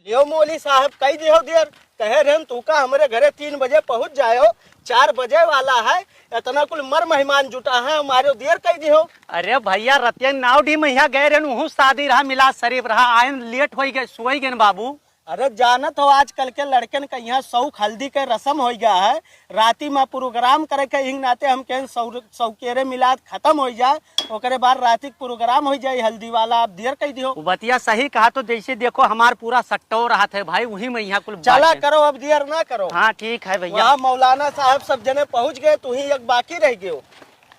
यो मौली साहब कही दियो देर कहे रहे तू का हमारे घरे 3 बजे पहुंच जायो, 4 बजे वाला है, इतना कुल मर मेहमान जुटा है हमारे देर कही दियो। अरे भैया रतिया नाव डी मैया गए रहे शादी रहा मिला शरीफ रहा आए लेट हो गए सोई गए बाबू। अरे जानत हो आजकल के लड़कन का यहाँ शौक हल्दी के रस्म हो गया है, राती में प्रोग्राम करे के हिंग नाते हम कहें सौकेरे मिलाद खत्म हो जाए ओकरे बाद राती प्रोग्राम हो जाए हल्दी वाला। आप देर कही दियो। बतिया सही कहा तो जैसे देखो हमार पूरा सट्टो रहा था भाई वही में यहाँ कुल चला करो अब देर ना करो। हाँ ठीक है भैया। वहाँ मौलाना साहब सब जने पहुँच गए, तू ही एक बाकी रह गयो।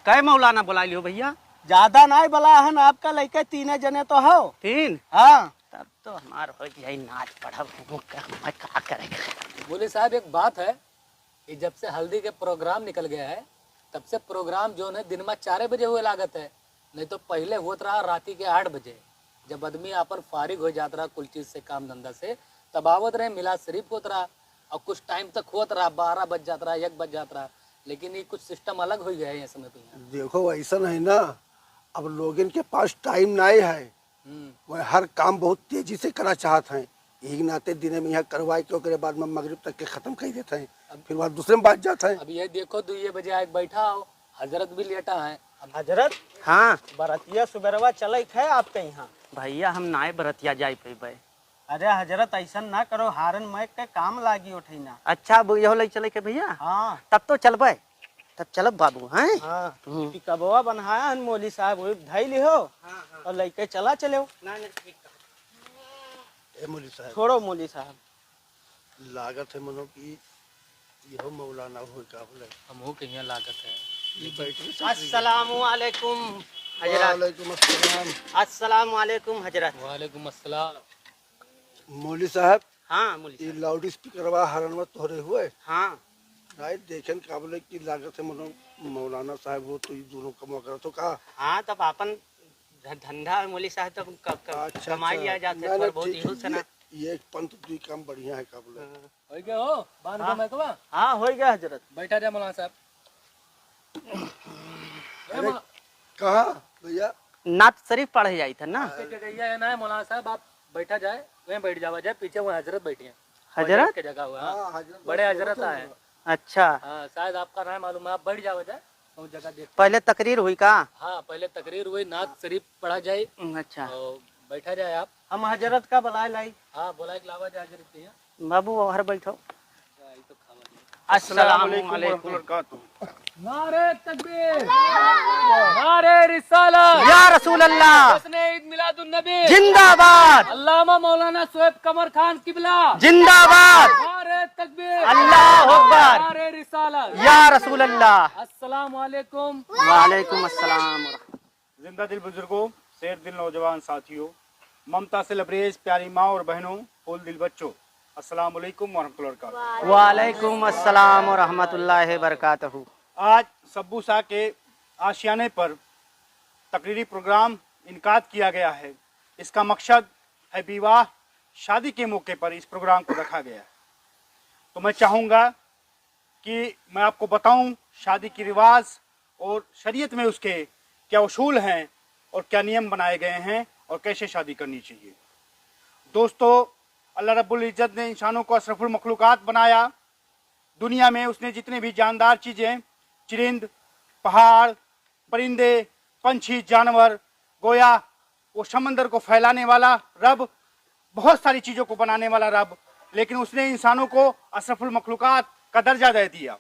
कै मौलाना बुला लियो भैया? ज्यादा ना बुला है आपका लड़के 3 जने तो हो। 3? हाँ तब तो हमार हो जाए नाच पढ़ब क्या करेगा। बोले साहब एक बात है कि जब से हल्दी के प्रोग्राम निकल गया है तब से प्रोग्राम जो है दिन में 4 बजे हुए लागत है, नहीं तो पहले होता रहा राती के 8 बजे जब आदमी अपन फारिग हो जाता रहा कुल चीज से काम धंधा से तब आवत रहे मिलाद शरीफ होता रहा और कुछ टाइम तक होता रहा 12 बज जाता रहा 1 बज जाता रहा, लेकिन ये कुछ सिस्टम अलग हो गया है ये समय पे। देखो ऐसा नहीं ना, अब लोगन के पास टाइम नहीं है, वह हर काम बहुत तेजी से करना चाहते हैं, एक नाते दिन में यहाँ करवाए के ओकरे बाद में मगरिब तक के खत्म कर देते हैं, फिर बाद दूसरे में बात जाता है। अब ये देखो 2 बजे आके बैठा हो, हजरत भी लेटा है। हजरत हाँ बरतिया सुबेरवा चले है आपके यहाँ? भैया हम नाय बरतिया जाए पे। अरे हजरत ऐसा ना करो, हारन मैक के काम लागी उठीना। अच्छा अब यहो ले चले के भैया? हाँ तब तो चलबे, तब चलब बाबू। हैं हाँ पिकबवा बनाया है मौली साहब वही धाई लिहो और लेके चला चलो। मौली साहब छोड़ो मौली साहब लागत है मनो की यहो मौलाना हो का बोले हम हो के यहाँ लागत है। अस्सलामु अलैकुम हजरत। वालेकुम अस्सलाम। अस्सलामु अलैकुम हजरत। वालेकुम अस्सलाम। मौली साहब हाँ मौली ये साहब। लाउड स्पीकर हरन में तोहरे हुए हाँ राय देखे काबले की लागत है मनो मौलाना साहब वो तो ये दोनों कमा कर तो कहा। हाँ तब अपन धंधा मौली साहब तो अच्छा कमाई आ जाते हैं थोड़ा बहुत इहो से ना। ये एक पंत दुई काम बढ़िया है काबले। हो गया हो बांध का मैकवा हाँ हो गया हजरत। बैठा जा मौलाना साहब। कहा भैया नात शरीफ पढ़े जाई था ना। है ना मौलाना साहब, आप बैठा जाए वहीं बैठ जावा जाए, पीछे वो हजरत बैठी है। हजरत के जगह हुआ हाँ, हजरत बड़े हजरत आए। अच्छा हाँ शायद आपका नाम मालूम है, आप बैठ जावा जाए उस जगह देख। पहले तकरीर हुई का? हाँ पहले तकरीर हुई, नात शरीफ पढ़ा जाए अच्छा और बैठा जाए आप। हम हजरत का बुलाए लाई। हाँ बोला एक लावा जाए हजरत के यहाँ। बाबू बाहर बैठो। तो खावा अस्सलाम वालेकुम। नारे तकबीर, नारे रिसालत, या रसूल अल्लाह, हसने ईद मिलादुन नबी जिंदाबाद, अल्लामा मौलाना शोएब कमर खान किबला जिंदाबाद, नारे तकबीर, अल्लाह अकबर, नारे रिसालत, या रसूल अल्लाह। अस्सलाम वालेकुम। वालेकुम अस्सलाम। जिंदा दिल बुजुर्गों, शेर दिल नौजवान साथियों, ममता से लबरेज प्यारी माँ और बहनों, फूल दिल बच्चों, अस्सलाम वालेकुम वरहमतुल्लाहि वबरकातुहू। वालेकुम अस्सलाम व रहमतुल्लाहि व बरकातहू। आज सब्बू शाह के आशियाने पर तकरीरी प्रोग्राम इनकाद किया गया है। इसका मकसद है विवाह शादी के मौके पर इस प्रोग्राम को रखा गया है। तो मैं चाहूँगा कि मैं आपको बताऊं शादी की रिवाज और शरीयत में उसके क्या उसूल हैं और क्या नियम बनाए गए हैं और कैसे शादी करनी चाहिए। दोस्तों, अल्लाह रब्बुल इज़्ज़त ने इंसानों को अशरफुल मखलूक़ात बनाया। दुनिया में उसने जितने भी जानदार चीज़ें, चिरिंद, पहाड़, परिंदे, पंछी, जानवर, गोया, वो समंदर को फैलाने वाला रब, बहुत सारी चीज़ों को बनाने वाला रब, लेकिन उसने इंसानों को अशरफुल मखलूक़ात का दर्जा दे दिया।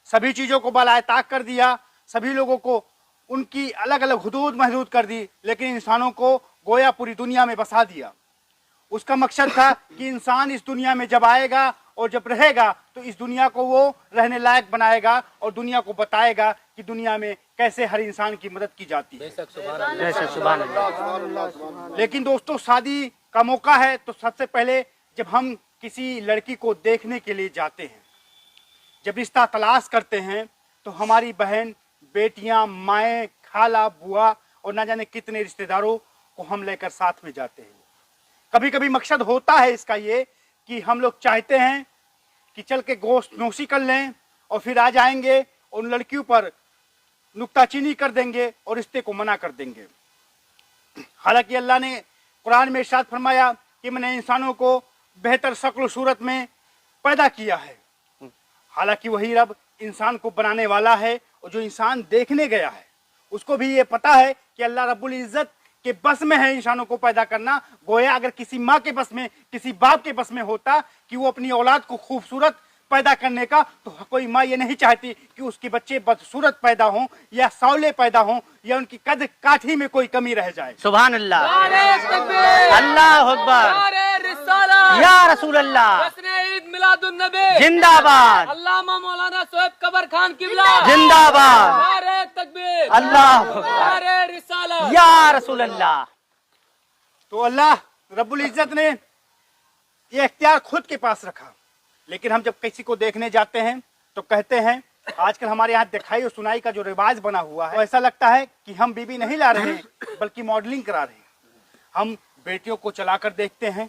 सभी चीज़ों को बालाए ताक कर दिया, सभी लोगों को उनकी अलग अलग हुदूद महदूद कर दी, लेकिन इंसानों को गोया पूरी दुनिया में बसा दिया। उसका मकसद था कि इंसान इस दुनिया में जब आएगा और जब रहेगा तो इस दुनिया को वो रहने लायक बनाएगा और दुनिया को बताएगा कि दुनिया में कैसे हर इंसान की मदद की जाती है। लेकिन दोस्तों, शादी का मौका है तो सबसे पहले जब हम किसी लड़की को देखने के लिए जाते हैं, जब रिश्ता तलाश करते हैं, तो हमारी बहन, बेटियां, माएँ, खाला, बुआ और ना जाने कितने रिश्तेदारों को हम लेकर साथ में जाते हैं। कभी कभी मकसद होता है इसका ये कि हम लोग चाहते हैं कि चल के गोश्त नोशी कर लें और फिर आ जाएंगे और उन लड़कियों पर नुक्ताचीनी कर देंगे और रिश्ते को मना कर देंगे। हालांकि अल्लाह ने कुरान में इरशाद फरमाया कि मैंने इंसानों को बेहतर शक्ल सूरत में पैदा किया है। हालांकि वही रब इंसान को बनाने वाला है, और जो इंसान देखने गया है उसको भी ये पता है कि अल्लाह रब्बुल इज्जत के बस में है इंसानों को पैदा करना। गोया अगर किसी माँ के बस में, किसी बाप के बस में होता कि वो अपनी औलाद को खूबसूरत पैदा करने का, तो कोई माँ ये नहीं चाहती कि उसके बच्चे बदसूरत पैदा हों या सौले पैदा हों या उनकी कद काठी में कोई कमी रह जाए। सुभान अल्लाह, अल्लाह अकबर, या रसूल अल्लाह, ईद मिलादुन नबी जिंदाबाद, अल्लामा मौलाना सोएब कबर खान किबला जिंदाबाद, नारे तकबीर, अल्लाह अकबर, नारे रिसालत, या रसूल अल्लाह। तो अल्लाह रब्बुल इज्जत ने ये इख्तियार खुद के पास रखा, लेकिन हम जब किसी को देखने जाते हैं तो कहते हैं, आजकल हमारे यहाँ दिखाई और सुनाई का जो रिवाज बना हुआ है, ऐसा लगता है कि हम बीबी नहीं ला रहे हैं बल्कि मॉडलिंग करा रहे हैं। हम बेटियों को चलाकर देखते हैं,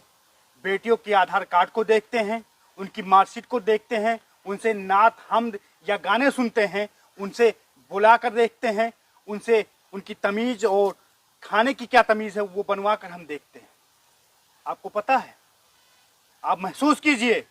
बेटियों के आधार कार्ड को देखते हैं, उनकी मार्कशीट को देखते हैं, उनसे नात हमद या गाने सुनते हैं, उनसे बुला कर देखते हैं, उनसे उनकी तमीज और खाने की क्या तमीज है वो बनवा कर हम देखते हैं। आपको पता है, आप महसूस कीजिए,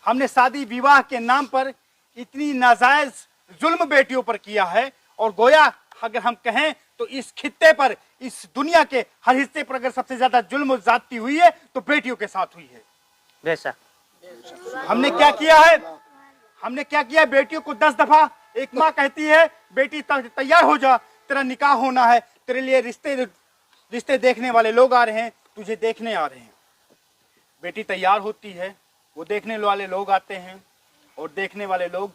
हमने शादी विवाह के नाम पर इतनी नाजायज जुल्म बेटियों पर किया है, और गोया अगर हम कहें तो इस खित्ते पर, इस दुनिया के हर हिस्से पर अगर सबसे ज्यादा जुल्म और ज्यादती हुई है तो बेटियों के साथ हुई है। बेशक हमने क्या किया है? हमने क्या किया? बेटियों को 10 दफा एक माँ कहती है, बेटी तैयार हो जा, तेरा निकाह होना है, तेरे लिए रिश्ते देखने वाले लोग आ रहे हैं, तुझे देखने आ रहे हैं। बेटी तैयार होती है, वो देखने वाले लोग आते हैं, और देखने वाले लोग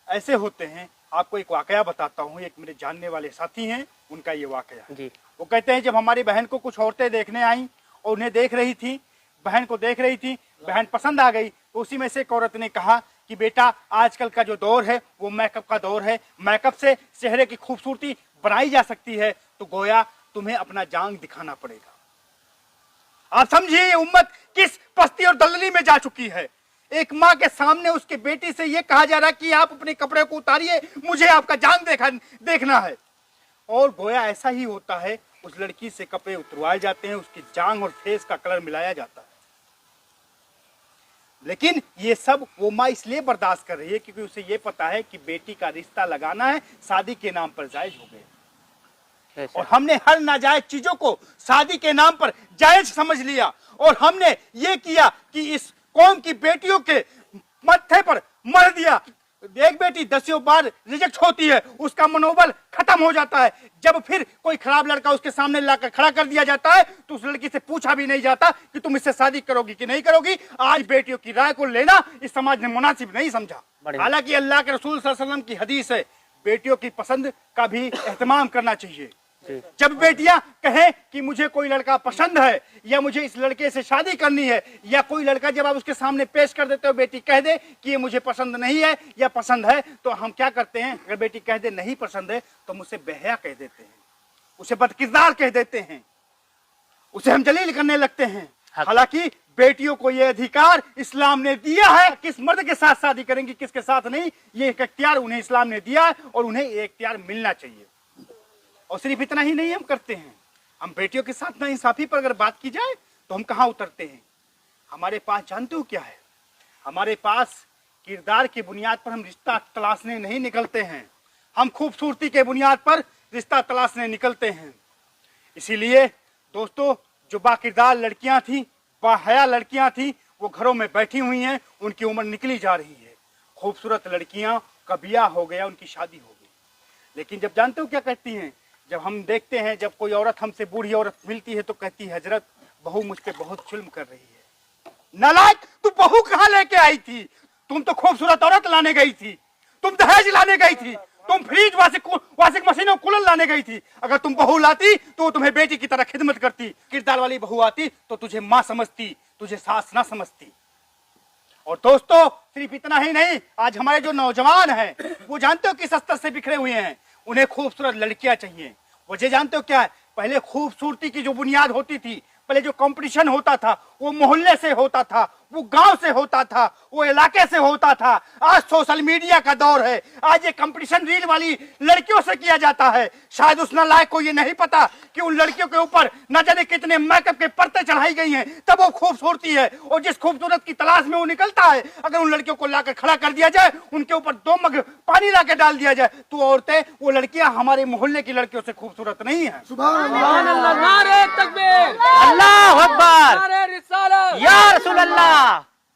ऐसे होते हैं। आपको एक वाकया बताता हूँ, एक मेरे जानने वाले साथी हैं, उनका ये वाकया जी। वो कहते हैं, जब हमारी बहन को कुछ औरतें देखने आई और उन्हें देख रही थी, बहन को देख रही थी, बहन पसंद आ गई, तो उसी में से एक औरत ने कहा कि बेटा, आजकल का जो दौर है वो मेकअप का दौर है, मेकअप से चेहरे की खूबसूरती बनाई जा सकती है, तो गोया तुम्हें अपना जांग दिखाना पड़ेगा। आप समझिए ये उम्मत किस पस्ती और दलदली में जा चुकी है। एक माँ के सामने उसके बेटी से ये कहा जा रहा है कि आप अपने कपड़े को उतारिए, मुझे आपका जांग देखना है। और गोया ऐसा ही होता है, उस लड़की से कपड़े उतरवाए जाते हैं, उसकी जांग और फेस का कलर मिलाया जाता है। लेकिन ये सब वो माँ इसलिए बर्दाश्त कर रही है क्योंकि उसे ये पता है कि बेटी का रिश्ता लगाना है, शादी के नाम पर जायज हो गए। और हमने हर नाजायज चीजों को शादी के नाम पर जायज समझ लिया, और हमने ये किया कि इस कौम की बेटियों के मत्थे पर मर दिया। एक बेटी 10 बार रिजेक्ट होती है, उसका मनोबल खत्म हो जाता है। जब फिर कोई खराब लड़का उसके सामने लाकर खड़ा कर दिया जाता है तो उस लड़की से पूछा भी नहीं जाता कि तुम इससे शादी करोगी कि नहीं करोगी। आज बेटियों की राय को लेना इस समाज ने मुनासिब नहीं समझा। हालांकि अल्लाह के रसूल सल्लल्लाहु अलैहि वसल्लम की हदीस है, बेटियों की पसंद का भी एहतमाम करना चाहिए। जब बेटियां कहें कि मुझे कोई लड़का पसंद है या मुझे इस लड़के से शादी करनी है, या कोई लड़का जब आप उसके सामने पेश कर देते हो, बेटी कह दे कि ये मुझे पसंद नहीं है या पसंद है, तो हम क्या करते हैं? अगर बेटी कह दे नहीं पसंद है तो हम उसे बेहया कह देते हैं, उसे बदकिरदार कह देते हैं, उसे हम जलील करने लगते हैं। हालांकि बेटियों को यह अधिकार इस्लाम ने दिया है, किस मर्द के साथ शादी करेंगी किसके साथ नहीं, ये एक इख्तियार उन्हें इस्लाम ने दिया है और उन्हें ये इख्तियार मिलना चाहिए। और सिर्फ इतना ही नहीं हम करते हैं, हम बेटियों के साथ नाइंसाफी पर अगर बात की जाए तो हम कहाँ उतरते हैं? हमारे पास जानते हो क्या है? हमारे पास किरदार की बुनियाद पर हम रिश्ता तलाशने नहीं निकलते हैं, हम खूबसूरती के बुनियाद पर रिश्ता तलाशने निकलते हैं। इसीलिए दोस्तों, जो बाकिरदार लड़कियां थी, बाहया लड़कियां थी, वो घरों में बैठी हुई हैं, उनकी उम्र निकली जा रही है। खूबसूरत लड़कियां का ब्याह हो गया, उनकी शादी हो गई। लेकिन जब जानते हो क्या कहती हैं? जब हम देखते हैं, जब कोई औरत हमसे बूढ़ी औरत मिलती है तो कहती है, हजरत बहू मुझ पे बहुत जुल्म कर रही है। नालायक, तू बहू कहाँ लेके आई थी? तुम तो खूबसूरत औरत लाने गई थी, तुम दहेज लाने गई थी, तुम फ्रिज वॉशिंग मशीन और कूलर लाने गई थी। अगर तुम बहू लाती तो तुम्हें बेटी की तरह खिदमत करती। किरदार वाली बहू आती तो तुझे माँ समझती, तुझे सास ना समझती। और दोस्तों, सिर्फ इतना ही नहीं, आज हमारे जो नौजवान हैं वो जानते हो किस स्तर से बिखरे हुए हैं। उन्हें खूबसूरत लड़कियां चाहिए। वजह जानते हो क्या है? पहले खूबसूरती की जो बुनियाद होती थी, पहले जो कंपटीशन होता था, वो मोहल्ले से होता था, वो गांव से होता था, वो इलाके से होता था। आज सोशल मीडिया का दौर है, आज ये कंपटीशन रील वाली लड़कियों से किया जाता है। शायद उस नालायक को ये नहीं पता कि उन लड़कियों के ऊपर न जाने कितने मेकअप के परतें चढ़ाई गई हैं, तब वो खूबसूरती है। और जिस खूबसूरत की तलाश में वो निकलता है, अगर उन लड़कियों को लाकर खड़ा कर दिया जाए, उनके ऊपर 2 मग पानी लाके डाल दिया जाए, तो औरतें, वो लड़कियां हमारे मोहल्ले की लड़कियों से खूबसूरत नहीं है। सुभान अल्लाह, नारे तकबीर, अल्लाह अकबर, नारे रिसालत, या रसूल अल्लाह,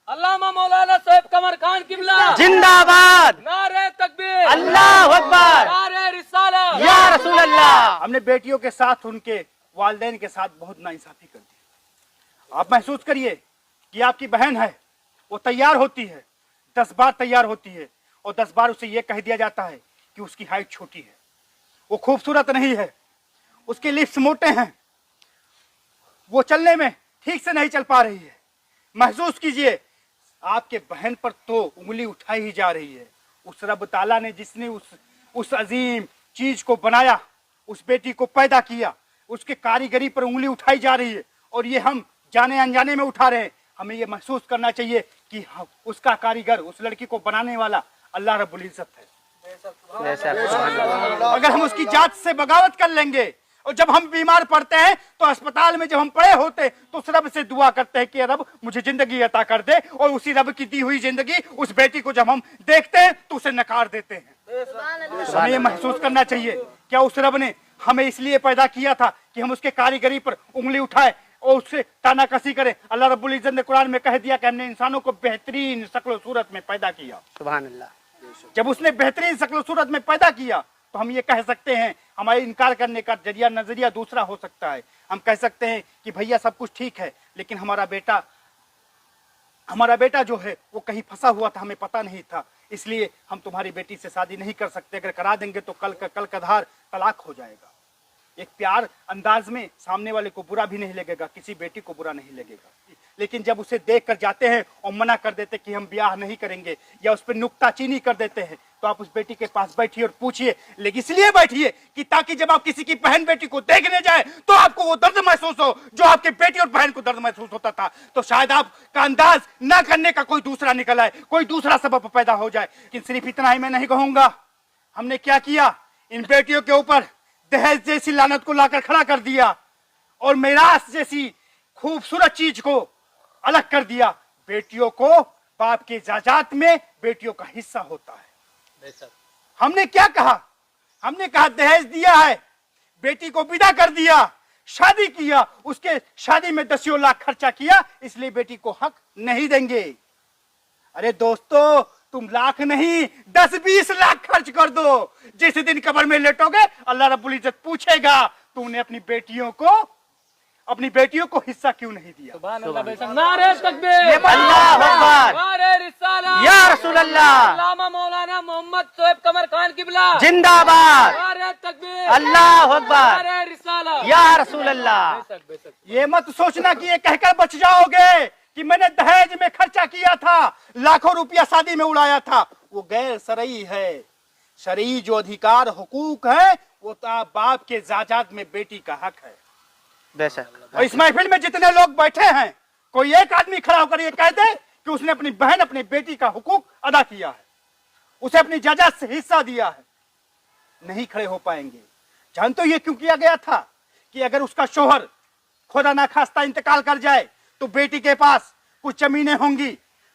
अल्लामा मौलाना सोएब कमर खान किबला जिंदाबाद, नारे तकबीर, अल्लाह अकबर, नारे रिसालत, या रसूल अल्लाह। हमने बेटियों के साथ, उनके वालिदैन के साथ बहुत नाइंसाफी कर दी। आप महसूस करिए कि आपकी बहन है, वो तैयार होती है, 10 बार तैयार होती है, और 10 बार उसे यह कह दिया जाता है कि उसकी हाइट छोटी है, वो खूबसूरत नहीं है, उसके लिप्स मोटे हैं, वो चलने में ठीक से नहीं चल पा रही है। महसूस कीजिए, आपके बहन पर तो उंगली उठाई ही जा रही है। उस रब ताला ने, जिसने उस अजीम चीज को बनाया, उस बेटी को पैदा किया, उसके कारीगरी पर उंगली उठाई जा रही है, और ये हम जाने अनजाने में उठा रहे हैं। हमें ये महसूस करना चाहिए कि उसका कारीगर, उस लड़की को बनाने वाला अल्लाह रब्बुल इज्जत है। अगर हम उसकी जात से बगावत कर लेंगे, और जब हम बीमार पड़ते हैं तो अस्पताल में जब हम पड़े होते हैं, तो उस रब से दुआ करते हैं कि रब मुझे जिंदगी अता कर दे, और उसी रब की दी हुई जिंदगी उस बेटी को जब हम देखते हैं तो उसे नकार देते हैं। हमें ये महसूस करना चाहिए, क्या उस रब ने हमें इसलिए पैदा किया था कि हम उसके कारीगरी पर उंगली उठाए और उससे तानाकसी करें? अल्लाह रब्बुल इज्जत ने कुरान में कह दिया कि हमने इंसानों को बेहतरीन शक्ल सूरत में पैदा किया। सुभान अल्लाह। जब उसने बेहतरीन शक्ल सूरत में पैदा किया, तो हम ये कह सकते हैं, हमारे इनकार करने का जरिया नजरिया दूसरा हो सकता है। हम कह सकते हैं कि भैया सब कुछ ठीक है, लेकिन हमारा बेटा जो है वो कहीं फंसा हुआ था, हमें पता नहीं था, इसलिए हम तुम्हारी बेटी से शादी नहीं कर सकते। अगर करा देंगे तो कल का धार तलाक हो जाएगा। एक प्यार अंदाज में सामने वाले को बुरा भी नहीं लगेगा, किसी बेटी को बुरा नहीं लगेगा। लेकिन जब उसे देख कर जाते हैं और मना कर देते कि हम ब्याह नहीं करेंगे, या उस पर नुक्ताचीनी कर देते हैं, तो आप उस बेटी के पास बैठिए और पूछिए, लेकिन इसलिए बैठिए कि ताकि जब आप किसी की बहन बेटी को देखने जाए तो आपको वो दर्द महसूस हो जो आपके बेटी और बहन को दर्द महसूस होता था। तो शायद आपका अंदाज ना करने का कोई दूसरा निकल आए, कोई दूसरा सबब पैदा हो जाए। लेकिन सिर्फ इतना ही मैं नहीं कहूंगा, हमने क्या किया, इन बेटियों के ऊपर दहेज जैसी लानत को लाकर खड़ा कर दिया, और मेरास जैसी खूबसूरत चीज को अलग कर दिया। बेटियों को बाप के जायदाद में बेटियों का हिस्सा होता है। हमने क्या कहा? हमने कहा दहेज दिया है, बेटी को विदा कर दिया, शादी किया, उसके शादी में 10 लाख खर्चा किया, इसलिए बेटी को हक नहीं देंगे। अरे दोस्तों, तुम लाख नहीं 10-20 लाख खर्च कर दो, जिस दिन कब्र में लेटोगे अल्लाह रब्बुल इज्जत पूछेगा तूने अपनी बेटियों को हिस्सा क्यों नहीं दिया। सुभान अल्लाह, बेशक, नारे तकबीर, अल्लाह अकबर, नारे रिसालत, या रसूल अल्लाह, अल्लामा मौलाना मोहम्मद सोएब कमर खान किबला जिंदाबाद, नारे तकबीर, अल्लाह अकबर, नारे रिसालत, या रसूल अल्लाह। बेशक, बेशक, ये मत सोचना कि ये कहकर बच जाओगे कि मैंने दहेज में खर्चा किया था, लाखों रुपया शादी में उड़ाया था। वो गैर शरई है। शरई जो अधिकार हुकूक है वो बाप के जायदाद में बेटी का हक है। और इस महफिल में जितने लोग बैठे हैं, कोई एक आदमी खड़ा होकर ये कह दे कि उसने अपनी बहन, अपनी बेटी का हुकूक अदा किया है, उसे अपनी जायदाद से हिस्सा दिया है, नहीं खड़े हो पाएंगे। जानते हो ये क्यों किया गया था? कि अगर उसका शोहर खुदा ना खास्ता इंतकाल कर जाए तो बेटी के पास कुछ जमीनें होंगी,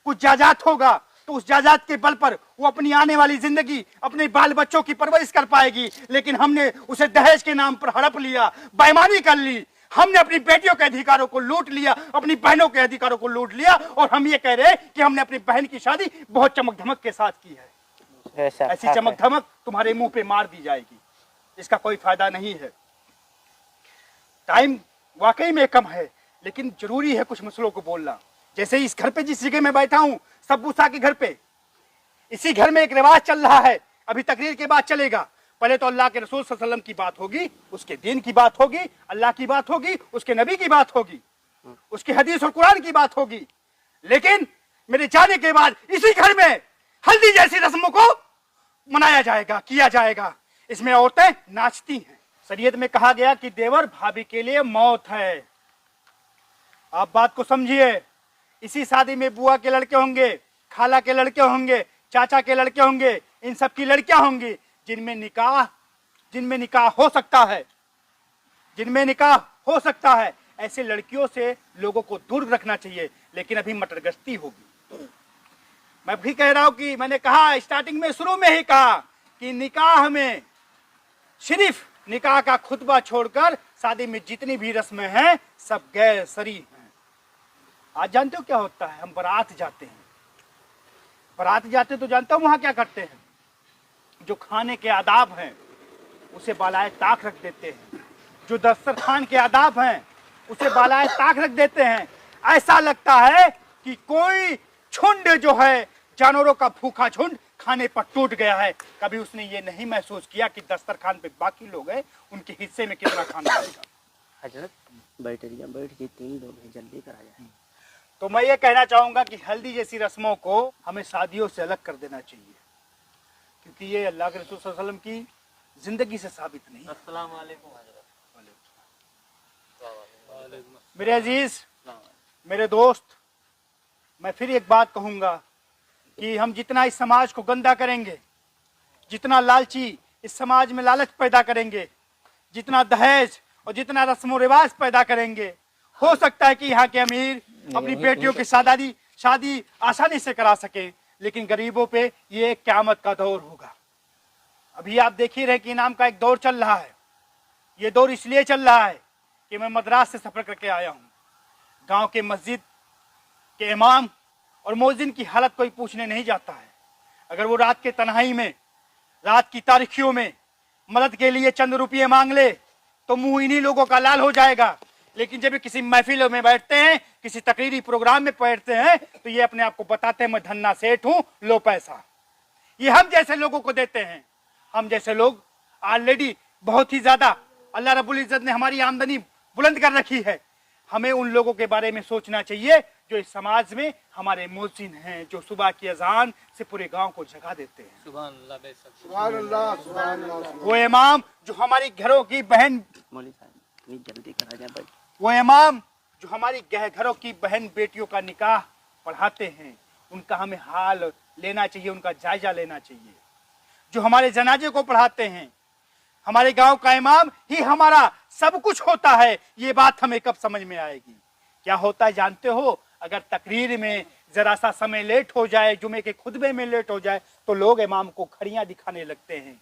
कुछ जायदाद होगा, तो उस जायदाद के बल पर वो अपनी आने वाली जिंदगी, अपने बाल बच्चों की परवरिश कर पाएगी। लेकिन हमने उसे दहेज के नाम पर हड़प लिया, बेईमानी कर ली, हमने अपनी बेटियों के अधिकारों को लूट लिया, अपनी बहनों के अधिकारों को लूट लिया, और हम ये कह रहे हैं कि हमने अपनी बहन की शादी बहुत चमक धमक के साथ की है। ऐसी चमक धमक तुम्हारे मुंह पे मार दी जाएगी, इसका कोई फायदा नहीं है। टाइम वाकई में कम है, लेकिन जरूरी है कुछ मसलों को बोलना। जैसे इस घर पे, जिस जगह में बैठा हूं, सब्बू सा के घर पे, इसी घर में एक रिवाज चल रहा है, अभी तकरीर के बाद चलेगा। पहले तो अल्लाह के रसूल सल्लल्लाहु अलैहि वसल्लम की बात होगी, उसके दीन की बात होगी, अल्लाह की बात होगी, उसके नबी की बात होगी, उसकी हदीस और कुरान की बात होगी। लेकिन मेरे जाने के बाद इसी घर में हल्दी जैसी रस्मों को मनाया जाएगा, किया जाएगा। इसमें औरतें नाचती हैं। शरीयत में कहा गया कि देवर भाभी के लिए मौत है। आप बात को समझिए। इसी शादी में बुआ के लड़के होंगे, खाला के लड़के होंगे, चाचा के लड़के होंगे, इन सब की लड़कियां होंगी जिनमें निकाह हो सकता है, जिनमें निकाह हो सकता है। ऐसे लड़कियों से लोगों को दूर रखना चाहिए। लेकिन अभी मटरगश्ती होगी। मैं भी कह रहा हूं कि मैंने कहा स्टार्टिंग में, शुरू में ही कहा कि निकाह में सिर्फ निकाह का खुतबा छोड़कर शादी में जितनी भी रस्में हैं सब गैर शरई हैं। आज जानते हो क्या होता है? हम बारात जाते हैं, बारात जाते तो जानते हो वहां क्या करते हैं? जो खाने के आदाब हैं उसे बालाए ताक रख देते हैं, जो दस्तरखान के आदाब हैं उसे बालाए ताक रख देते हैं। ऐसा लगता है कि कोई झुंड जो है, जानवरों का भूखा झुंड खाने पर टूट गया है। कभी उसने ये नहीं महसूस किया कि दस्तरखान पे बाकी लोग हैं, उनके हिस्से में कितना खाना आएगा। हजरत बैठ जी, 3 लोग हैं, जल्दी करा जाए। तो मैं ये कहना चाहूंगा कि हल्दी जैसी रस्मों को हमें शादियों से अलग कर देना चाहिए, क्योंकि ये अल्लाह के रसूल सल्लल्लाहु अलैहि वसल्लम की जिंदगी से साबित नहीं। अस्सलाम वालेकुम हजरत। मेरे अजीज, मेरे दोस्त, मैं फिर एक बात कहूंगा कि हम जितना इस समाज को गंदा करेंगे, जितना लालची इस समाज में लालच पैदा करेंगे, जितना दहेज और जितना रस्म रिवाज पैदा करेंगे, हो सकता है कि यहाँ के अमीर अपनी बेटियों की शादी आसानी से करा सके, लेकिन गरीबों पे ये क़यामत का दौर होगा। अभी आप देख ही रहे कि इनाम का एक दौर चल रहा है। ये दौर इसलिए चल रहा है कि मैं मद्रास से सफर करके आया हूँ। गांव के मस्जिद के इमाम और मौजिन की हालत कोई पूछने नहीं जाता है। अगर वो रात के तन्हाई में, रात की तारीखियों में मदद के लिए चंद रुपये मांग ले तो मुंह इन्हीं लोगों का लाल हो जाएगा। लेकिन जब किसी महफिलों में बैठते हैं, किसी तकरीरी प्रोग्राम में बैठते हैं, तो ये अपने आप को बताते हैं मैं धन्ना सेठ हूं, लो पैसा। ये हम जैसे लोगों को देते हैं। हम जैसे लोग ऑलरेडी बहुत ही ज्यादा अल्लाह रब्बुल इज्जत ने हमारी आमदनी बुलंद कर रखी है। हमें उन लोगों के बारे में सोचना चाहिए जो इस समाज में हमारे मोहसिन हैं, जो सुबह की अजान से पूरे गांव को जगा देते हैं। सुभान अल्लाह, बेशक। सुभान अल्लाह, सुभान अल्लाह। वो इमाम जो हमारी घरों की बहन, मौलवी साहब जल्दी करा जाए भाई। वो इमाम जो हमारी घरों की बहन बेटियों का निकाह पढ़ाते हैं, उनका हमें हाल लेना चाहिए, उनका जायजा लेना चाहिए। जो हमारे जनाजे को पढ़ाते हैं, हमारे गांव का इमाम ही हमारा सब कुछ होता है। ये बात हमें कब समझ में आएगी? क्या होता है जानते हो? अगर तकरीर में जरा सा समय लेट हो जाए, जुमे के खुतबे में लेट हो जाए, तो लोग इमाम को खड़ियां दिखाने लगते हैं।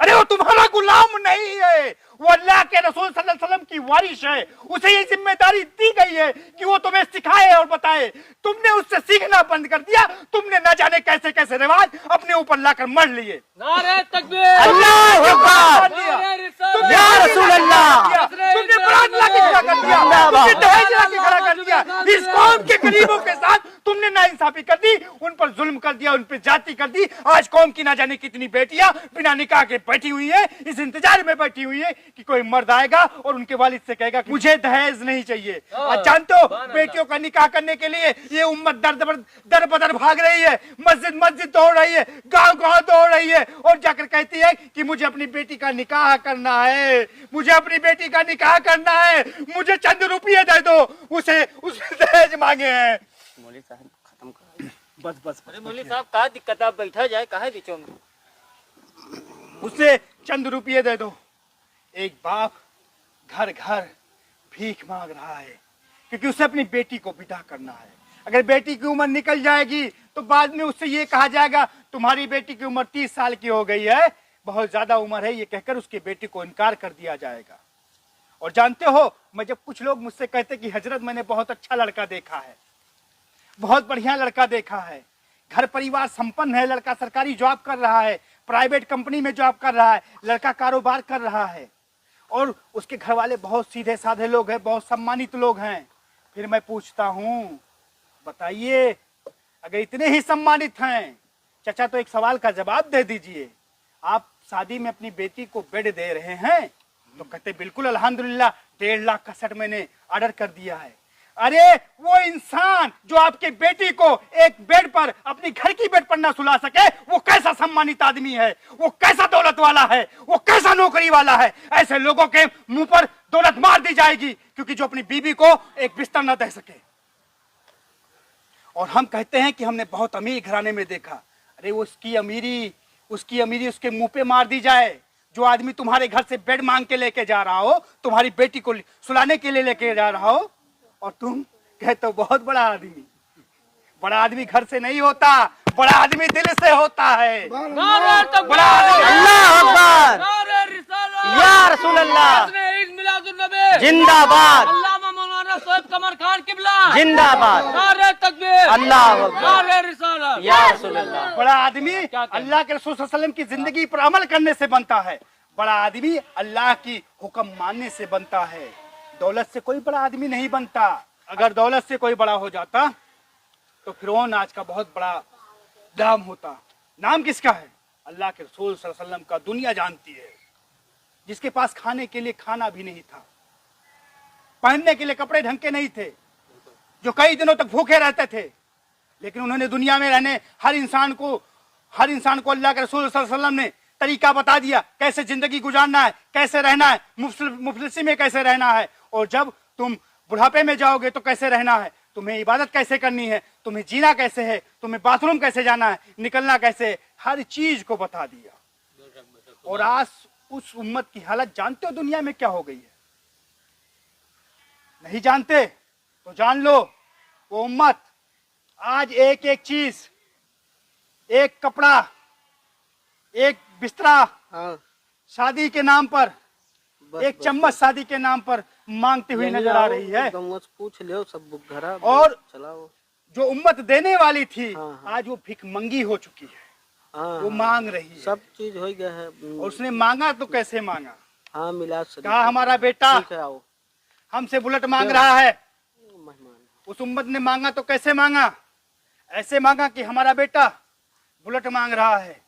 अरे वो तुम्हारा गुलाम नहीं है, वो अल्लाह के रसूल सल्लल्लाहु अलैहि वसल्लम की वारिश है। उसे ये जिम्मेदारी दी गई है कि वो तुम्हें सिखाए और बताए। तुमने उससे सीखना बंद कर दिया। तुमने न जाने कैसे कैसे रिवाज अपने ऊपर लाकर मर लिए। नारे तकबीर, अल्लाह अकबर, नारे रिसालत, या रसूल अल्लाह। तुमने बरात ला के खड़ा कर दिया, तुमने दहेज ला के खड़ा कर दिया। इस कौम के गरीबों के साथ तुमने नाइंसाफी कर दी, उन पर जुल्म कर दिया, उन पर जाति कर दी। आज कौम की ना जाने कितनी बेटियां बिना निकाह के बैठी हुई है, इस इंतजार में बैठी हुई है कि कोई मर्द आएगा और उनके वालिद से कहेगा कि मुझे दहेज नहीं चाहिए। आज जानते हो बेटियों का निकाह करने के लिए ये उम्मत दर बदर भाग रही है, मस्जिद मस्जिद दौड़ रही है, गांव गांव दौड़ रही है और जाकर कहती है कि मुझे अपनी बेटी का निकाह करना है, मुझे अपनी बेटी का निकाह करना है, मुझे चंद रुपये दे दो। उसे दहेज मांगे हैं। मौलवी साहब खत्म करो, बस बस। अरे मौलवी साहब का दिक्कत, आप बैठा जाए, कहा है बीचों में? उससे चंद रुपये दे दो। एक बाप घर घर भीख मांग रहा है क्योंकि उसे अपनी बेटी को विदा करना है। अगर बेटी की उम्र निकल जाएगी तो बाद में उससे ये कहा जाएगा तुम्हारी बेटी की उम्र 30 साल की हो गई है, बहुत ज्यादा उम्र है, ये कहकर उसकी बेटी को इनकार कर दिया जाएगा। और जानते हो, मैं जब कुछ लोग मुझसे कहते कि हजरत मैंने बहुत अच्छा लड़का देखा है, बहुत बढ़िया लड़का देखा है, घर परिवार संपन्न है, लड़का सरकारी जॉब कर रहा है, प्राइवेट कंपनी में जॉब कर रहा है, लड़का कारोबार कर रहा है और उसके घर वाले बहुत सीधे साधे लोग हैं, बहुत सम्मानित लोग हैं। फिर मैं पूछता हूँ बताइए, अगर इतने ही सम्मानित हैं चाचा, तो एक सवाल का जवाब दे दीजिए, आप शादी में अपनी बेटी को बेड दे रहे हैं? तो कहते बिल्कुल अल्हम्दुलिल्लाह, 1.5 लाख का सेट मैंने ऑर्डर कर दिया है। अरे वो इंसान जो आपके बेटी को एक बेड पर, अपनी घर की बेड पर ना सुला सके, वो कैसा सम्मानित आदमी है, वो कैसा दौलत वाला है, वो कैसा नौकरी वाला है? ऐसे लोगों के मुंह पर दौलत मार दी जाएगी, क्योंकि जो अपनी बीवी को एक बिस्तर न दे सके। और हम कहते हैं कि हमने बहुत अमीर घराने में देखा। अरे उसकी अमीरी उसके मुंह पे मार दी जाए। जो आदमी तुम्हारे घर से बेड मांग के लेके जा रहा हो, तुम्हारी बेटी को सुलाने के लिए लेके जा रहा हो, और तुम कहते हो बहुत बड़ा आदमी। बड़ा आदमी घर से नहीं होता, बड़ा आदमी दिल से होता है। नारे तकबीर, बड़ा आदमी अल्लाह अकबर, नारे रिसालत, या रसूल अल्लाह, नारे ईद मिलादुन्नबी, जिंदाबाद, अल्लामा मौलाना सोएब कमर खान किबला, जिंदाबाद, नारे तकबीर, अल्लाह अकबर, नारे रिसालत, या रसूल अल्लाह। बड़ा आदमी अल्लाह के रसूल सल्लल्लाहु अलैहि वसल्लम की जिंदगी पर अमल करने से बनता है। बड़ा आदमी अल्लाह की हुक्म मानने से बनता है। दौलत से कोई बड़ा आदमी नहीं बनता। अगर दौलत से कोई बड़ा हो जाता तो फिरौन आज का बहुत बड़ा नाम होता। नाम किसका है? अल्लाह के रसूल सल्लल्लाहु अलैहि वसल्लम का। दुनिया जानती है। जिसके पास खाने के लिए खाना भी नहीं था, पहनने के लिए कपड़े ढंग के नहीं थे, जो कई दिनों तक भूखे रहते थे, लेकिन उन्होंने दुनिया में रहने हर इंसान को अल्लाह के रसूल सल्लल्लाहु अलैहि वसल्लम ने तरीका बता दिया, कैसे जिंदगी गुजारना है, कैसे रहना है, मुफलिसी में कैसे रहना है, और जब तुम बुढ़ापे में जाओगे तो कैसे रहना है, तुम्हें इबादत कैसे करनी है, तुम्हें जीना कैसे है, तुम्हें बाथरूम कैसे जाना है, निकलना कैसे है, हर चीज को बता दिया। और आज उस उम्मत की हालत जानते हो दुनिया में क्या हो गई है? नहीं जानते तो जान लो, वो उम्मत आज एक एक चीज, एक कपड़ा, एक बिस्तरा, शादी के नाम पर, एक चम्मच शादी के नाम पर मांगती हुई नजर आ रही है। पूछ लो सब घरा और चलाओ। जो उम्मत देने वाली थी, हाँ। आज वो भिख मंगी हो चुकी है। हाँ, वो मांग रही है। सब चीज हो गया है। और उसने मांगा तो कैसे मांगा? हाँ मिला शरीफ। कहा हमारा बेटा ठीक है, आओ हमसे बुलेट मांग रहा है। मेहमान। उस उम्मत ने मांगा तो कैसे मांगा? ऐसे मांगा कि हमारा बेटा बुलेट मांग रहा है।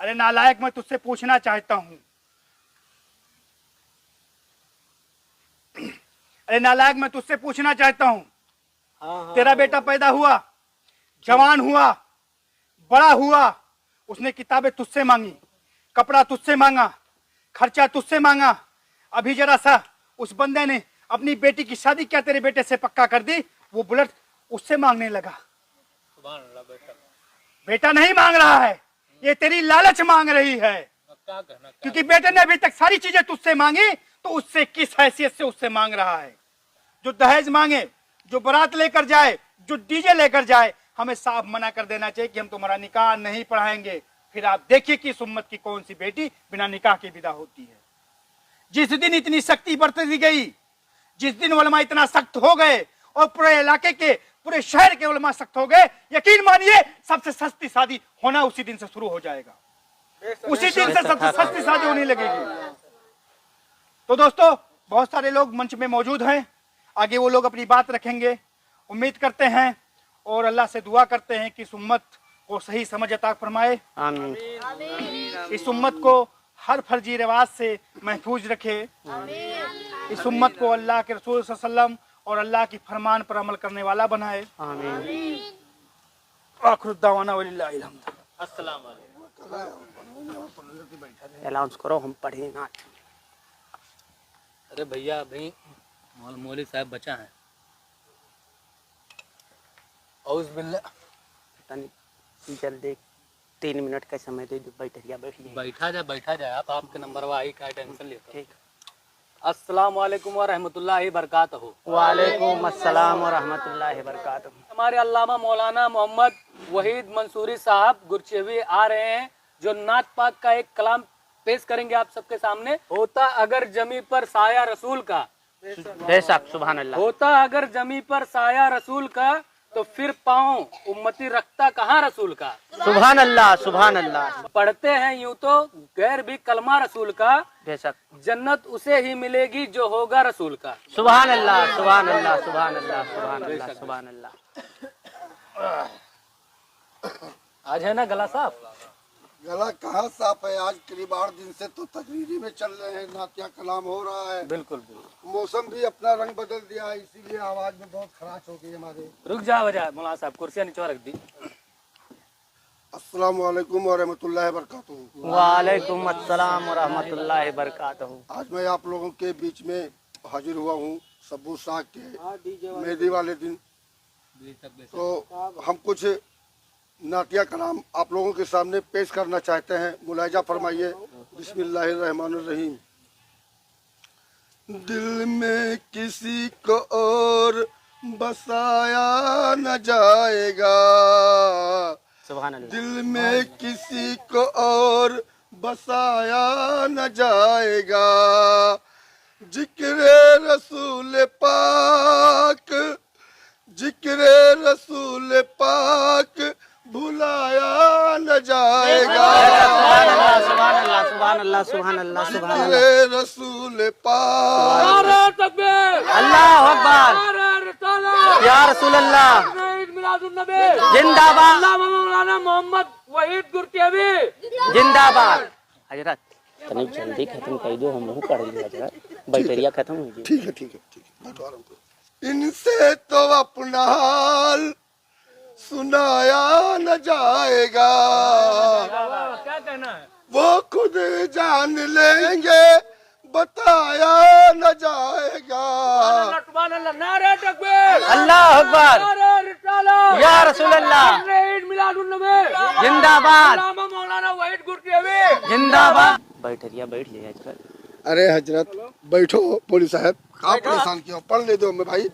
अरे नालायक, मैं तुझसे पूछना चाहता हूँ, अरे नालायक, मैं तुझसे पूछना चाहता हूँ, हाँ, तेरा बेटा पैदा हुआ, जवान हुआ, बड़ा हुआ, उसने किताबें तुझसे मांगी, कपड़ा तुझसे मांगा, खर्चा तुझसे मांगा। अभी जरा सा उस बंदे ने अपनी बेटी की शादी क्या तेरे बेटे से पक्का कर दी, वो बुलेट उससे मांगने लगा। बेटा नहीं मांग रहा है, ये तेरी लालच मांग रही है। क्योंकि बेटे ने अभी तक सारी चीजें तुझसे मांगी, तो उससे किस हैसियत से उससे मांग रहा है? जो दहेज मांगे, जो बारात लेकर जाए, जो डीजे लेकर जाए, हमें साफ मना कर देना चाहिए कि हम तुम्हारा निकाह नहीं पढ़ाएंगे। फिर आप देखिए कि इस उम्मत की कौन सी बेटी बिना निकाह के विदा होती है। जिस दिन इतनी सख्ती बरती गई, जिस दिन उलमा इतना सख्त हो गए और पूरे इलाके के, पूरे शहर के उलमा सख्त हो गए, यकीन मानिए सबसे सस्ती शादी होना उसी दिन से शुरू हो जाएगा। उसी दिन से सबसे सस्ती शादी होने लगेगी। तो दोस्तों, बहुत सारे लोग मंच में मौजूद हैं, आगे वो लोग अपनी बात रखेंगे। उम्मीद करते हैं और अल्लाह से दुआ करते हैं कि इस उम्मत को सही समझ अता फरमाए। आमीन। इस उम्मत को हर फर्जी रिवाज से महफूज रखे। इस उम्मत को अल्लाह के रसूल सल्लल्लाहु अलैहि वसल्लम और अल्लाह की फरमान पर अमल करने वाला बनाए। आमीन। आखिर दावाना वलिल्लाहिल हम्द। अस्सलाम वालेकुम। अनाउंस करो, हम पढ़े ना। अरे भैया, अभी मौलवी साहब बचा है। औज़ बिल्लाह। जल्दी 3 मिनट का समय दे दो। बैठिए। बैठा जाए आप, आपके नंबर वा आई, का टेंशन लेते। ठीक। अस्सलाम वालेकुम व रहमतुल्लाहि बरकातहू। वालेकुम अस्सलाम व रहमतुल्लाहि बरकातहू। हमारे अल्लामा मौलाना मोहम्मद वहीद मंसूरी साहब गुरचेवी आ रहे हैं, जो नात पाक का एक कलाम पेश करेंगे आप सबके सामने। होता अगर जमी पर साया रसूल का, बेशक, सुभान अल्लाह। होता अगर जमी पर साया रसूल का, तो फिर पाँव उम्मती रखता कहाँ रसूल का। सुभान अल्लाह, सुभान अल्लाह। पढ़ते हैं यूं तो गैर भी कलमा रसूल का, बेशक, जन्नत उसे ही मिलेगी जो होगा रसूल का। सुभान अल्लाह, सुभान अल्लाह, सुभान अल्लाह, सुभान अल्लाह, सुभान अल्लाह। आज है ना गला साफ? गला कहाँ साफ है? आज करीब 8 दिन से तो तकरीरी में चल रहे हैं, नातिया कलाम हो रहा है। बिल्कुल बिल्कुल। मौसम भी अपना रंग बदल दिया है, इसीलिए आवाज में बहुत खराश हो गई हमारे। रुक जा वजह मौलाना साहब, कुर्सियाँ नीचे रख दी। अस्सलाम वालेकुम व रहमतुल्लाहि व बरकातहू। वालेकुम अस्सलाम व रहमतुल्लाहि व बरकातहू। आज मैं आप लोगों के बीच में हाजिर हुआ हूँ सब्बू शाह के मेहंदी वाले दिन। तो हम कुछ नातिया कलाम आप लोगों के सामने पेश करना चाहते हैं, मुलाहिजा फरमाइए। बिस्मिल्लाहिर्रहमानिर्रहीम। दिल में किसी को और बसाया न जाएगा, सुभान अल्लाह। दिल में किसी को और बसाया न जाएगा, जिक्र रसूल पाक, जिक्र रसूल पाक भुलाया न जाएगा, सुभान अल्लाह, सुभान अल्लाह, सुभान अल्लाह, सुभान अल्लाह। जिक्र रसूल पाक। नारे तकबीर, अल्लाह अकबर, नारे रिसालत, या रसूल अल्लाह, ईद मिलादुन नबी, जिंदाबाद, अल्लामा मौलाना मोहम्मद वहीद गुरतियावी जिंदाबाद। हजरत तनिक जल्दी खत्म कर दो, हम लोग पढ़ लिया हजरत, बैटरिया खत्म हो गई। ठीक है ठीक है ठीक है, बैठो आराम करो। इनसे तो अपना हाल सुनाया न जाएगा, क्या कहना है? वो खुद जान लेंगे बताया न जाएगा। सुभान अल्लाह, नारे तकबीर, अल्लाह अकबर, नारे रिसालत, या रसूल अल्लाह, ईद मिलादुन नबी, जिंदाबाद, अल्लामा मौलाना वहीद गुरतियावी जिंदाबाद। बैटरिया बैठ जाए हजरत। अरे हजरत बैठो, पुलिस साहब कहाँ परेशान किया, पढ़ ले दो हमें भाई।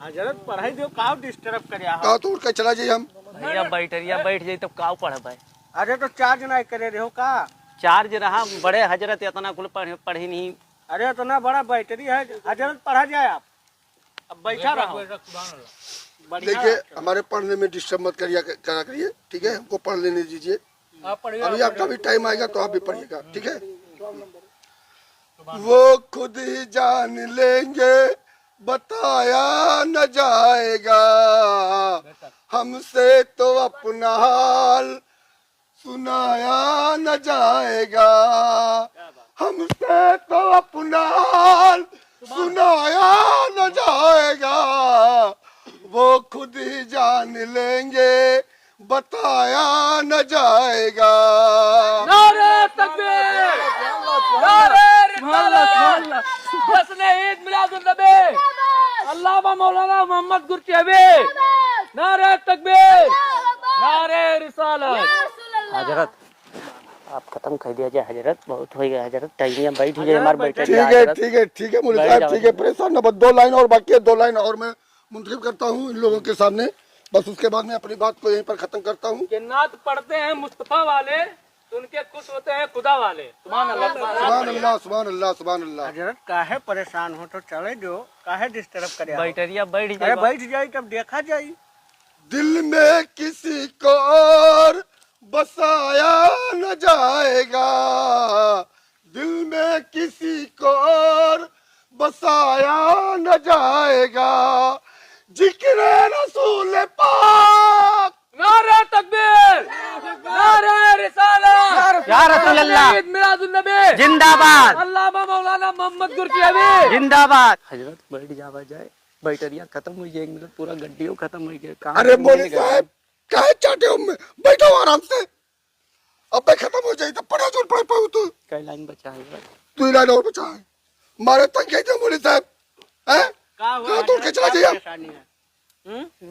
हजरत पढ़ाई दो, का डिस्टर्ब करे आप? कहा तो उठ के चला जाइए हम। भैया बैटरिया बैठ जाए तो का पढ़ भाई। अरे तो चार्ज नहीं करे रहे हो का? चार्ज रहा बड़े हजरत इतना कुल पढ़ी नहीं। अरे इतना बड़ा बैटरी है हजरत, पढ़ा जाए आप, अब बैठा रहो। बढ़िया देखिए हमारे पढ़ने में डिस्टर्ब मत करा करिए, ठीक है, हमको पढ़ लेने दीजिए। अभी आपका भी टाइम आएगा तो आप भी पढ़िएगा, ठीक है। वो खुद ही जान लेंगे बताया न जाएगा, हमसे तो अपना हाल सुनाया न जाएगा, हमसे तो अपना हाल सुनाया न जाएगा, वो खुद ही जान लेंगे बताया न जाएगा। नारे तकबीर, नारे रिसालत, जश्न ईद मिलादुन नबी, अल्लामा मौलाना मोहम्मद गुरतियावी, नारे तकबीर, नारे रिसालत। हजरत आप खत्म कर दिया जाए हजरत, बहुत हो गया हजरत, टाइम बैठ जाए हमारे बैठे। ठीक है ठीक है ठीक है मुल्क साहब, ठीक है, परेशान न बस। 2 लाइन और बाकी है, 2 लाइन और मैं मुंतखब करता हूँ इन लोगों के सामने, बस उसके बाद मैं अपनी बात को यहीं पर खत्म करता हूँ। के नात पढ़ते हैं मुस्तफा वाले तो उनके खुश होते हैं खुदा वाले। सुभान अल्लाह, सुभान अल्लाह, सुभान अल्लाह, सुभान अल्लाह। हजरत काहे परेशान हो, तो चले जो, काहे डिस्टर्ब करे आप? बैटरिया बैठ अरे जाए। बैठ जाए तब देखा जाए। दिल में किसी को और बसाया न जाएगा, दिल में किसी को और बसाया न जाएगा, जिक्र रसूल पाक। नारे तकबीर, नारे रिसालत, या रसूल अल्लाह, ईद मिलादुन नबी, जिंदाबाद, अल्लामा मौलाना मोहम्मद गुरतियावी, जिंदाबाद। हजरत बैठ जावा जाए, बैटरिया खत्म हो जाएगी, मतलब पूरा गड्डियों खत्म हो गया। अरे मोदी साहब काहे चाहते हो, बैठो आराम से, अब मैं खत्म हो जाए तो पढ़ो जो पढ़ पाऊँ तो। कई लाइन बचा है तू लाइन और बचा है, मारे तंग कहते हो मोदी साहब, हैं? कहाँ तोड़ के चला जाइए आप? परेशानी है।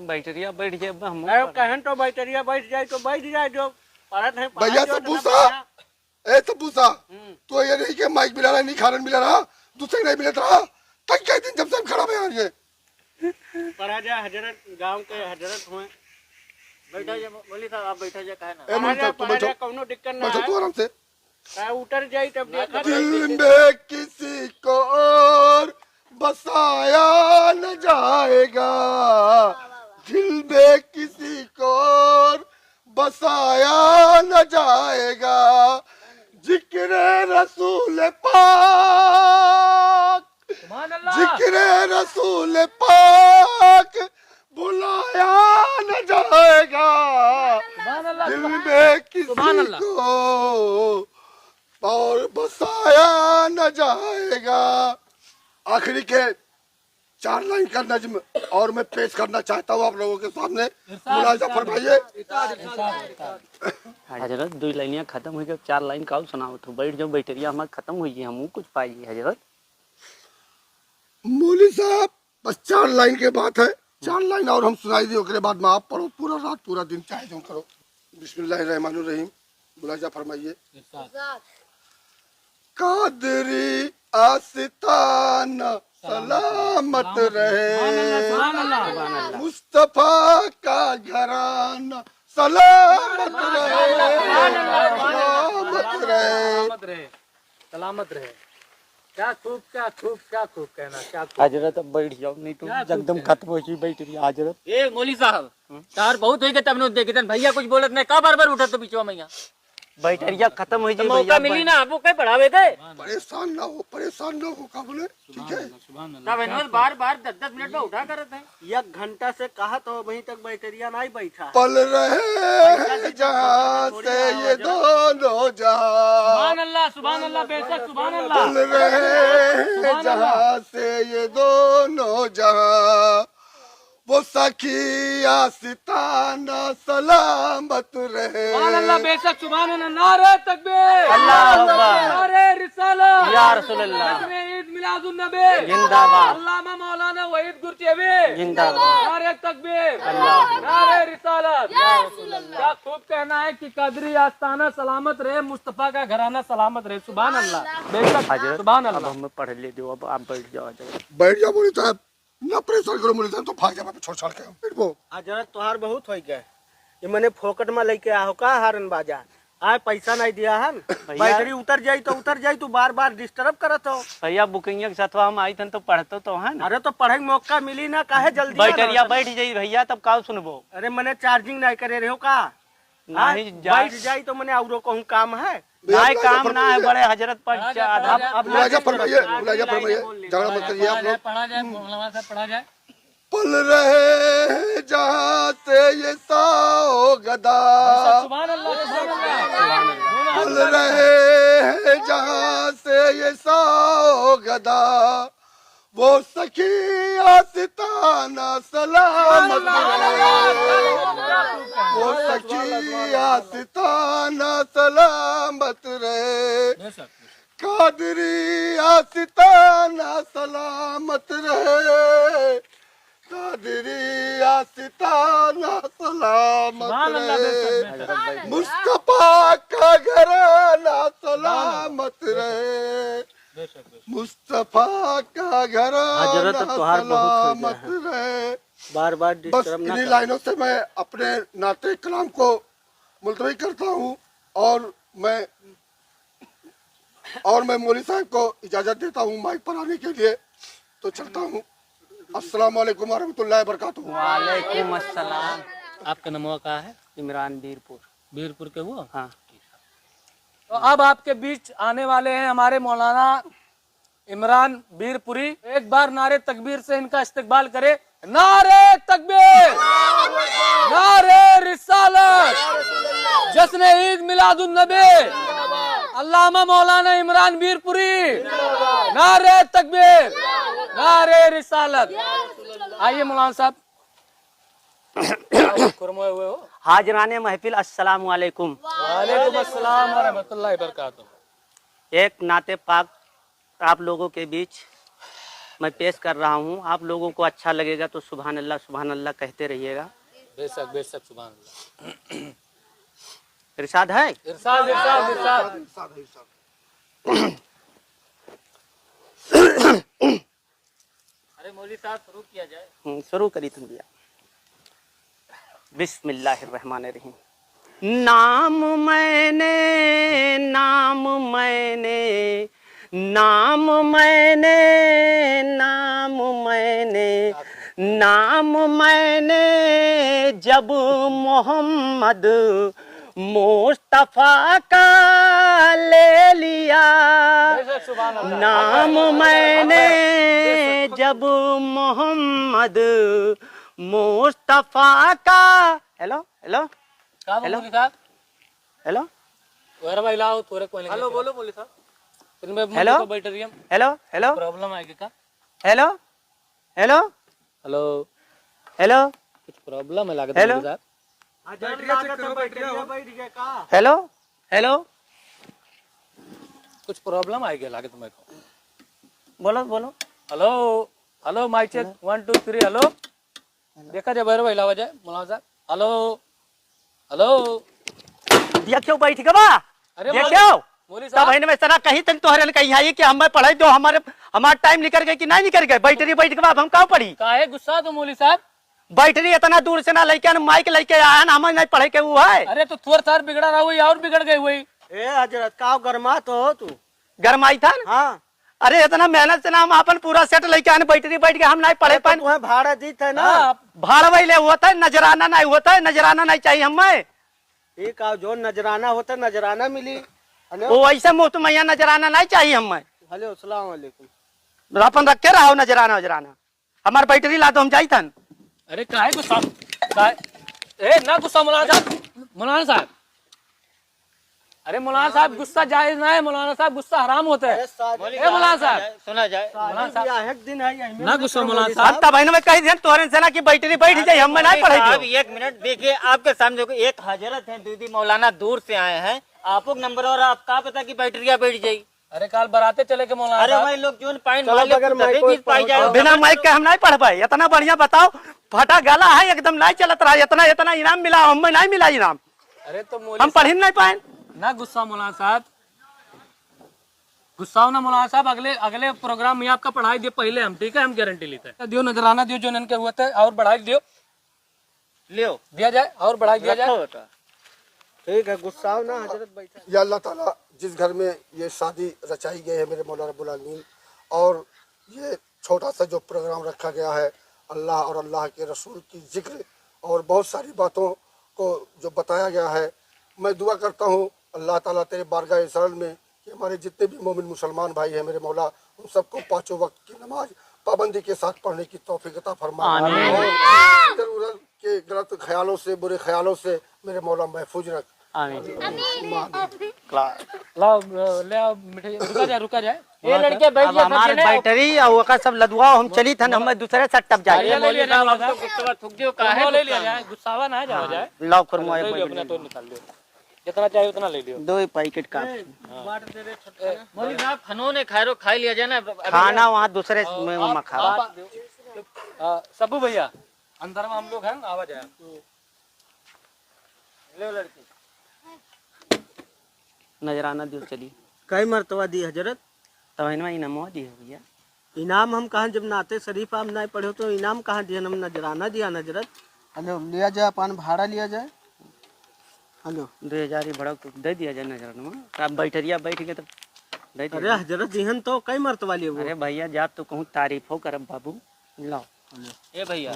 बैटरिया बैठ जाए हम। अरे कहन तो बैटरिया बैठ जाए तो बैठ जाए, जो पढ़त है भैया सब्बूसा, ए सब्बूसा, तो ये नहीं कि माइक मिला रहा, नहीं खारन मिला रहा, दूसरे नहीं मिलता रहा, तक कई दिन जब से हम खड़ा में आ रही है। पढ़ा जाए हजरत, गांव के हजरत हुए, बैठा जाए। बोली साहब आप बैठा जाए, काहे ना ए मोदी साहब तुम बैठो, कोनो दिक्कत ना बैठो है, तू आराम से। काहे उतर जाए तब देखा दिल में किसी को और बसाया न जाएगा, दिल में किसी को और बसाया न जाएगा, जिक्र रसूल पाक, सुभान अल्लाह, जिक्र रसूल पाक बुलाया न जाएगा, सुभान अल्लाह, दिल में किसी सुभान अल्लाह। को और बसाया न जाएगा। आखिरी के 4 लाइन का नज्म और मैं पेश करना चाहता हूँ आप लोगों के सामने, मुलाहिजा फरमाइए। हजरत 2 लाइनियाँ खत्म हो गई, 4 लाइन का सुनाओ तो बैठ जाओ, बैटरिया हमारे खत्म हुई है, हम कुछ पाइए हजरत। मौली साहब बस 4 लाइन के बात है, 4 लाइन और हम सुनाई दी, ओकरे बाद में आप पढ़ो पूरा रात पूरा दिन चाहे जो करो। बिस्मिल्लाहिर्रहमानिर्रहीम, मुलाजा फरमाइए। कादरी आस्ताना सलामत रहे, मुस्तफा का घराना सलामत रहे, सलामत रहे, सलामत रहे। क्या खूब कहना, क्या खूब। हजरत अब बैठ जाओ, नहीं तो एकदम खत्म हो जाए बैटरिया हजरत। ए मौली साहब तार बहुत हुई के तब न देखे भैया कुछ बोलत नहीं, का बार उठत तो बीचवा में यहाँ बैटरिया खत्म हो जाए मौका मिली ना आपको कहीं पढ़ावे थे। परेशान ना हो का बोले, ठीक है। तब बार 10 मिनट में उठा करते हैं। 1 घंटा से कहा तो वहीं तक बैटरिया नहीं बैठा। पल रहे जहाँ से ये दोनों जहाँ, सुभान अल्लाह बेशक सुभान अल्लाह। पल रहे जहाँ से ये दोनों जहाँ, वो सखी आस्ताना सलामत रहे। सुभान अल्लाह बेशक सुभान अल्लाह। नारे तकबीर, अल्लाह अकबर, नारे रिसालत, या रसूल अल्लाह, ईद मिलादुन नबी जिंदाबाद, अल्लामा मौलाना वहीद गुरचेवी जिंदाबाद, नारे तकबीर, नारे रिसालत। क्या खूब कहना है कि कदरी आस्ताना सलामत रहे, मुस्तफा का घराना सलामत रहे। सुभान अल्लाह बेशक हजरत सुभान अब अल्लाह। हमें पढ़ ले दो, अब आप बैठ जाओ हजरत। बैठ जाओ मौली साहब, ना परेशान करो मौली साहब, तो भाग जा छोड़ छाड़ के बैठ पो। हजरत तुहार बहुत हो गए, ये मैंने फोकट में लेके आओ का हारन बाजा, आए पैसा नहीं दिया है, बैटरी उतर जाई तो बार बार डिस्टर्ब करत हो। भैया बुकिंग के साथ हम आई थन तो पढ़तो तो है ना। अरे तो पढ़े के मौका मिली ना, काहे जल्दी बैटरिया बैठ जाई भैया, तब का सुनबो। अरे मैंने चार्जिंग नहीं करे रहे हो का, नहीं बैठ जाई तो मैंने औरो कहूँ काम है। नहीं काम ना है बड़े हजरत पर आधा। अब मुलाजा फरमाइए, झगड़ा मत करिए आप लोग। पढ़ा जाए मौलाना साहब, पढ़ा जाए। पल रहे जहाँ से ये साओ गदा, सुभान अल्लाह सुभान अल्लाह। पल रहे जहाँ से ये साओ गदा, वो सखी आस्ताना सलामत रहे, वो सखी आस्ताना सलामत रहे, कादरी आस्ताना सलामत रहे, कादरी आस्ताना सलामत रहे, मुस्तफा का घराना सलामत रहे, मुस्तफा का घराना हजरत तुहार बहुत हो सलामत रहे। बार बार बस डिस्टर्ब ना इन्हीं कर। लाइनों से मैं अपने नाते कलाम को मुलतवी करता हूँ, और मैं मौली साहब को इजाजत देता हूँ माइक पर आने के लिए, तो चलता हूँ। अस्सलाम वालेकुम वरहमतुल्लाहि वबरकातुहू। वालेकुम अस्सलाम। आपका नमवा कहा है? इमरान बीरपुर। बीरपुर के हुआ। हाँ। तो अब आपके बीच आने वाले हैं हमारे मौलाना इमरान बीरपुरी। एक बार नारे तकबीर से इनका इस्तकबाल करे। नारे तकबीर, नारे रिसालत, जश्न ईद मिलादुन नबी, अल्लामा मौलाना इमरान बीरपुरी। नारे तकबीर, नारे रिसालत। आइए मौलाना साहब। कुरमोए हुए हो। हाजराने महफिल अस्सलाम वालेकुम। वालेकुम अस्सलाम व रहमतुल्लाहि व बरकातुहू। एक नाते पाक आप लोगों के बीच मैं पेश कर रहा हूँ। आप लोगों को अच्छा लगेगा तो सुभान अल्लाह कहते रहिएगा। बेशक बेशक सुभान अल्लाह। इरशाद है। इरशाद इरशाद इरशाद। अरे मौली साहब शुरू किया जाए। शुरू करी तुम भैया। बिस्मिल्लाहिर्रहमानिर्रहीम। नाम मैंने नाम मैंने नाम मैंने नाम मैंने नाम मैंने जब मोहम्मद मुस्तफा का ले लिया। नाम मैंने जब मोहम्मद मुस्तफा का। हेलो हेलो हेलो मौली साहब। हेलो वेर भाई लाओ थोड़े कोई हेलो बोलो मौली साहब। इनमें hello battery hello hello problem आएगी क्या? हेलो हेलो हेलो हेलो कुछ प्रॉब्लम है लागत हेलो। मौली साहब। हेलो हेलो कुछ प्रॉब्लम आएगी लागत मेरे को। बोलो बोलो। Hello hello mike check 1 2 3 hello देखा जाए भैरव आवाज है मौलाना साहब हेलो हेलो दिया क्यों बैठ गवा अरे दिया क्यों मौलवी तब साहब बहन में सना कहीं तक तोहरे ने कही है कि हमें पढ़ाई दो हमारा टाइम निकल गए कि नहीं निकल गए बैटरी बैठ गवा अब हम कहाँ पढ़ी काहे गुस्सा तो मौलवी साहब बैटरी इतना दूर से ना लेके माइक लेके आया ना हमें नहीं पढ़े के वो है अरे तो थोड़ा थार बिगड़ा रहा हुई और बिगड़ गई हुई ए हजरत का गरमा तो हो तू गरमाई था ना? हाँ अरे इतना मेहनत से ना हम अपन पूरा सेट लेके आने बैटरी बैठ के हम नहीं पढ़े पाए तुम्हें भाड़ा दी थे ना हाँ, भाड़ा वही होता है नजराना नहीं होता है नजराना नहीं चाहिए हमें ठीक है जो नजराना होता नजराना मिली हेलो वो ऐसे मुफ्त मैया नजराना नहीं चाहिए हमें हेलो अस्सलाम वालेकुम अपन रख के रहो नजराना वजराना हमारे बैटरी ला तो हम जाई थन अरे काहे गुस्सा काहे ए ना गुस्सा मौलाना साहब अरे मौलाना साहब गुस्सा जायज ना है मौलाना साहब गुस्सा हराम होता है ए मौलाना साहब सुना जाए एक दिन है यहीं में ना गुस्सा मौलाना साहब अंता बहन में कही तोहरे से ना कि बैटरी बैठ जाए हमें नहीं पढ़ेगी एक मिनट देखिए आपके सामने देखो एक हजरत है दीदी मौलाना दूर से आए हैं आपको नंबर और आप कहा पता कि बैटरिया बैठ जाएगी अरे काल बराते चले के मौलाना अरे साहब भाई लोग जो पाइन चलो बगैर माइक को पाई जाए बिना माइक के हम नहीं पढ़ पाए इतना बढ़िया बताओ फटा गला है एकदम नहीं चलत रहा इतना इतना इनाम मिला हमें नहीं मिला इनाम अरे तो हम मौलवी पढ़ ही नहीं पाए ना गुस्सा मौलाना साहब गुस्सा ना मौलाना साहब अगले अगले प्रोग्राम में आपका पढ़ाई दियो पहले हम ठीक है हम गारंटी लेते हैं दियो नजराना दियो जो इनके हुए थे और बढ़ाई दियो लियो दिया जाए और बढ़ाई दिया जाए ठीक है गुस्सा हो ना हजरत बैठा या अल्लाह ताला जिस घर में ये शादी रचाई गई है मेरे मौला रब्बुल आलमीन और ये छोटा सा जो प्रोग्राम रखा गया है अल्लाह और अल्लाह के रसूल की जिक्र और बहुत सारी बातों को जो बताया गया है मैं दुआ करता हूँ अल्लाह ताला तेरे बारगाह सरल में कि हमारे जितने भी मोमिन मुसलमान भाई हैं मेरे मौला उन सबको पाँचों वक्त की नमाज पाबंदी के साथ पढ़ने की तौफीक अता फरमा और इधर उधर के गलत ख्यालों से बुरे ख्यालों से मेरे मौला महफूज रख लाओ ले आओ मिठाई रुका जाए ये लड़के बैठ अब हमारे बैटरी और ओका सब लदुआ हम चली थन हम दूसरे से टप जाए ले लिया जाए मौलाना थुक दियो साहब ले लिया जाए गुस्सावा ना जाओ जाए लाओ फरमाए ले लियो अपना तो निकाल लियो जितना चाहिए उतना ले लियो दो पैकेट का मौलवी साहब खनोने खैरो खा लिया जाए ना खाना वहाँ दूसरे में खा सबू भैया अंदर में हम लोग हैं आवाज आया लो लड़की नजराना दियो चली कई मरतबा दी हजरत तब इनाम दी है भैया इनाम हम कहाँ जब नाते शरीफ आप नहीं पढ़े तो इनाम कहाँ दिया हम नजराना दिया नजरत हेलो लिया जाए अपन भाड़ा लिया जाए हेलो 2000 ही भड़क दे दिया जाए नजराना में अब बैटरिया बैठ गए तो दे अरे दिया हजरत जिहन तो कई मरतबा लिए वो अरे भैया जा तो कहूँ तारीफ हो करब बाबू लाओ ए भैया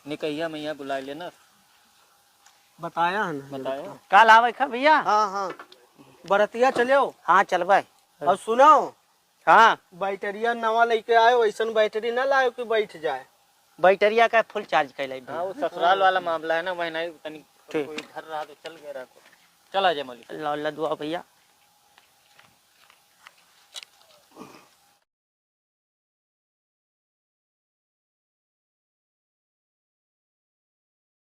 निकैया मैया बुला लेना बताया है ना बताया कल आवे खा भैया हाँ हाँ बरतिया चलो हाँ चल भाई और सुनो हाँ बैटरिया नवा लेके आए वैसन बैटरी ना लाओ कि बैठ जाए बैटरिया का फुल चार्ज कैला हाँ वो ससुराल वाला मामला है ना वही नहीं तनी कोई घर रहा तो चल गया रहा चला जाए मौलवी ला दुआ भैया